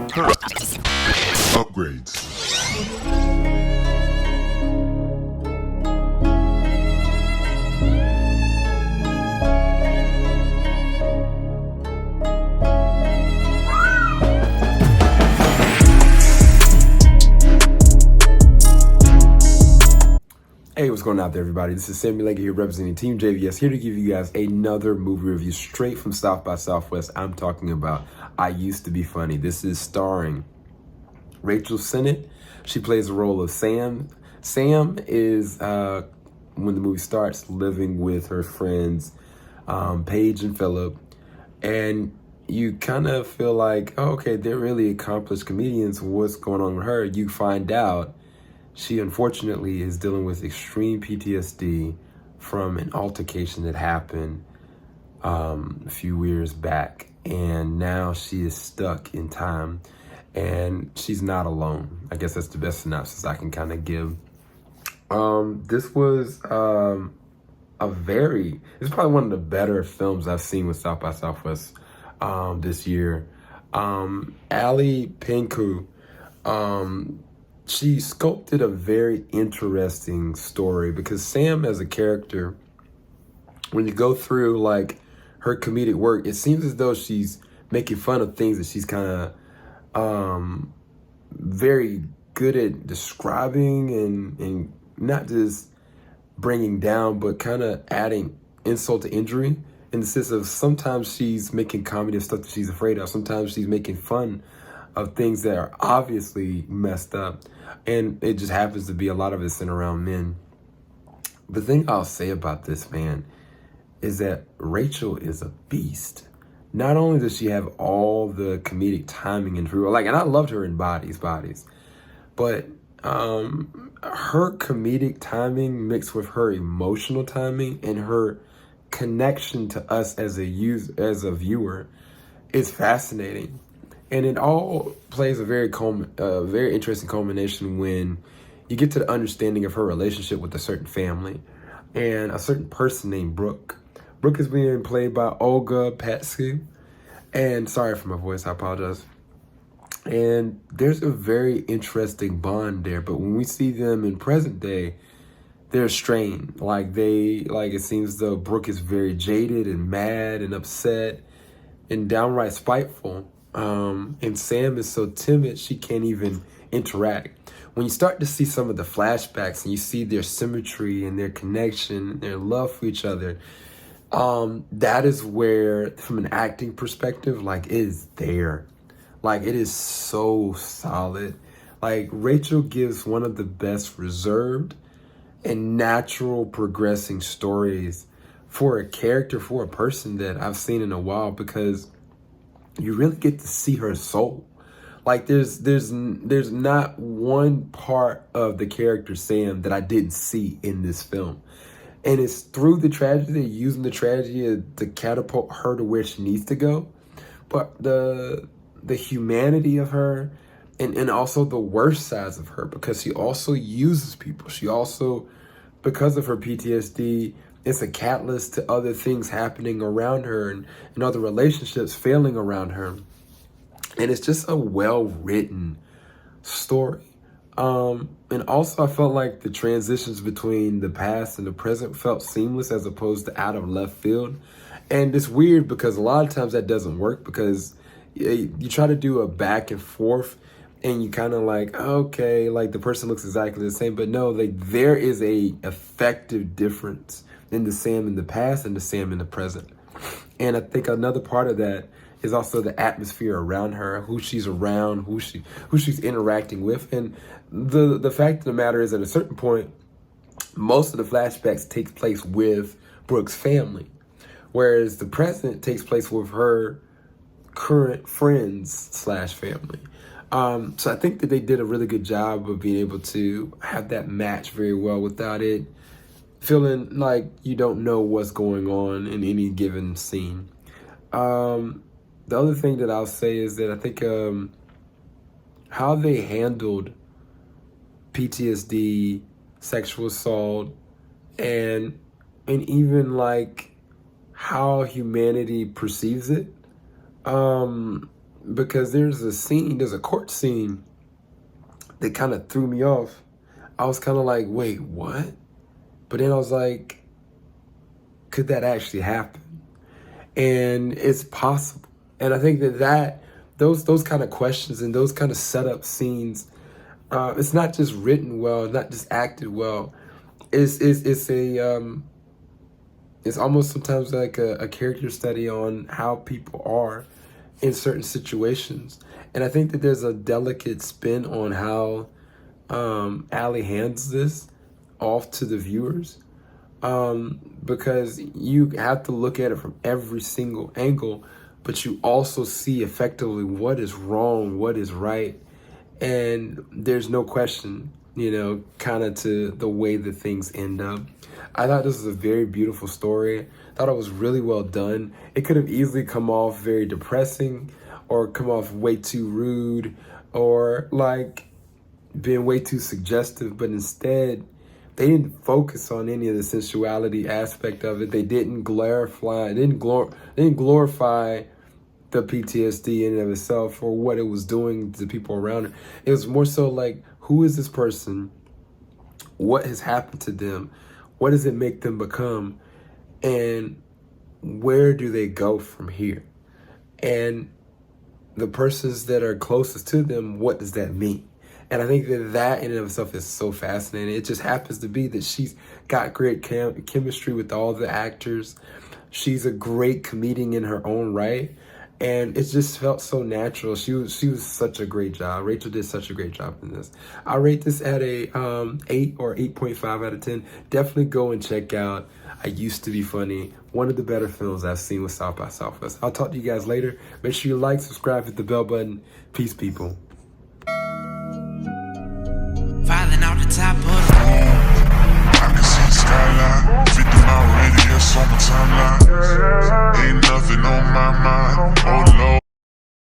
Upgrades. Hey, what's going on out there, everybody? This is Sam Cowell here representing Team JVS, here to give you guys another movie review straight from South by Southwest. I'm talking about I Used to Be Funny. This is starring Rachel Sennott. She plays the role of Sam. Sam is, when the movie starts, living with her friends, Paige and Philip. And you kind of feel like, oh, okay, they're really accomplished comedians. What's going on with her? You find out she unfortunately is dealing with extreme PTSD from an altercation that happened a few years back. And now she is stuck in time and she's not alone. I guess that's the best synopsis I can kind of give. This was it's probably one of the better films I've seen with South by Southwest this year. Ally Pankiw, she sculpted a very interesting story because Sam as a character, when you go through like her comedic work, it seems as though she's making fun of things that she's kind of very good at describing and not just bringing down, but kind of adding insult to injury in the sense of sometimes she's making comedy of stuff that she's afraid of. Sometimes she's making fun of things that are obviously messed up. And it just happens to be a lot of it centered around men. The thing I'll say about this, man, is that Rachel is a beast. Not only does she have all the comedic timing and and I loved her in Bodies, but her comedic timing mixed with her emotional timing and her connection to us as a viewer is fascinating. And it all plays a very interesting culmination when you get to the understanding of her relationship with a certain family and a certain person named Brooke. Brooke is being played by Olga Petsa. And sorry for my voice, I apologize. And there's a very interesting bond there. But when we see them in present day, they're strained. It seems as though Brooke is very jaded and mad and upset and downright spiteful. And Sam is so timid, she can't even interact. When you start to see some of the flashbacks and you see their symmetry and their connection, and their love for each other, that is where, from an acting perspective, it is there. It is so solid. Rachel gives one of the best reserved and natural progressing stories for a character, for a person that I've seen in a while, because you really get to see her soul. There's not one part of the character Sam that I didn't see in this film. And it's through the tragedy, using the tragedy to catapult her to where she needs to go. But the humanity of her and also the worst sides of her, because she also uses people. She also, because of her PTSD, it's a catalyst to other things happening around her and other relationships failing around her. And it's just a well-written story. And also I felt like the transitions between the past and the present felt seamless as opposed to out of left field. And it's weird because a lot of times that doesn't work, because you try to do a back and forth and you kind of okay, the person looks exactly the same, but no, there is a effective difference in the Sam in the past and the Sam in the present. And I think another part of that is also the atmosphere around her, who she's around, who she's interacting with. And the fact of the matter is, at a certain point, most of the flashbacks take place with Brooke's family, whereas the present takes place with her current friends / family. So I think that they did a really good job of being able to have that match very well without it feeling like you don't know what's going on in any given scene. The other thing that I'll say is that I think how they handled PTSD, sexual assault, and even how humanity perceives it, because there's a court scene that kind of threw me off. I was kind of like, wait, what? But then I was like, could that actually happen? And it's possible. And I think that those kind of questions and those kind of setup scenes, it's not just written well, not just acted well. It's almost sometimes like a character study on how people are in certain situations. And I think that there's a delicate spin on how Ally hands this off to the viewers, because you have to look at it from every single angle, but you also see effectively what is wrong, what is right, and there's no question, kind of to the way that things end up. I thought this was a very beautiful story. I thought it was really well done. It could have easily come off very depressing or come off way too rude or like being way too suggestive, but instead they didn't focus on any of the sensuality aspect of it. They didn't glorify the PTSD in and of itself or what it was doing to people around it. It was more so like, who is this person? What has happened to them? What does it make them become? And where do they go from here? And the persons that are closest to them, what does that mean? And I think that in and of itself is so fascinating. It just happens to be that she's got great chemistry with all the actors. She's a great comedian in her own right. And it just felt so natural. She was such a great job. Rachel did such a great job in this. I rate this at a 8 or 8.5 out of 10. Definitely go and check out I Used to Be Funny. One of the better films I've seen with South by Southwest. I'll talk to you guys later. Make sure you like, subscribe, hit the bell button. Peace, people. Falling off the top of